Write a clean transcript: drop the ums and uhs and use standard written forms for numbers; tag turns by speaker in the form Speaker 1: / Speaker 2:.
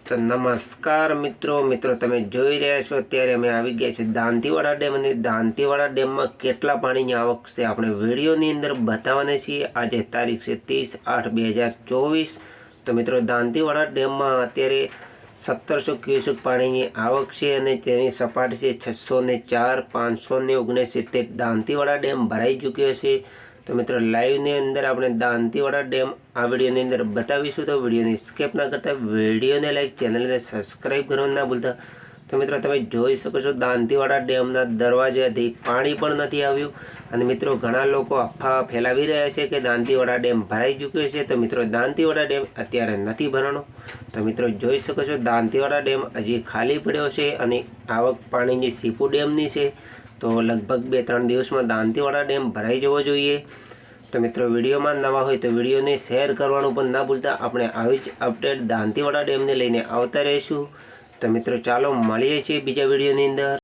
Speaker 1: તો નમસ્કાર મિત્રો તમે જોઈ રહ્યા છો અત્યારે અમે આવી ગયા છે દાંતીવાડા ડેમ અને દાંતીવાડા ડેમમાં કેટલા પાણીની આવક છે આપણે વિડીયોની અંદર બતાવવાના છીએ। આજે તારીખ છે 30/8/2024। તો મિત્રો દાંતીવાડા ડેમમાં અત્યારે 1700 ક્યુસેક પાણીની આવક છે અને તેની સપાટી છે 604 569। દાંતીવાડા ડેમ ભરાઈ ચૂક્યો છે। तो मित्रों लाइव ने अंदर अपने दांतीवाड़ा डेम आ वीडियो ने अंदर बतावीशुं। तो वीडियो ने स्किप ना करता, वीडियो ने लाइक, चैनल ने सब्सक्राइब करवानुं ना भूलता। तो मित्रों तमे जोई शको छो दांतीवाड़ा डेमना दरवाजेथी पाणी पण नथी आव्युं अने मित्रों घणा लोको अफवा फैलावी रह्या छे के दांतीवाड़ा डेम भराई चूक्यो छे। तो मित्रों दांतीवाड़ा डेम अत्यारे नथी भराणो। तो मित्रों जोई शको छो दांतीवाड़ा डेम हजी खाली पड्यो छे अने आवक पाणीनी सीपू डेमनी छे। तो लगभग 2-3 दिवस में दांतीवाड़ा डेम भराई जवो जोईए। तो मित्रों वीडियो में नवा हो तो वीडियो ने शेर करवानुं पण ना भूलता। आपणे आवी ज अपडेट दांतीवाड़ा डेम ने लईने आवता रहीशुं। तो मित्रों चालो मळीए छीए बीजा वीडियोनी अंदर।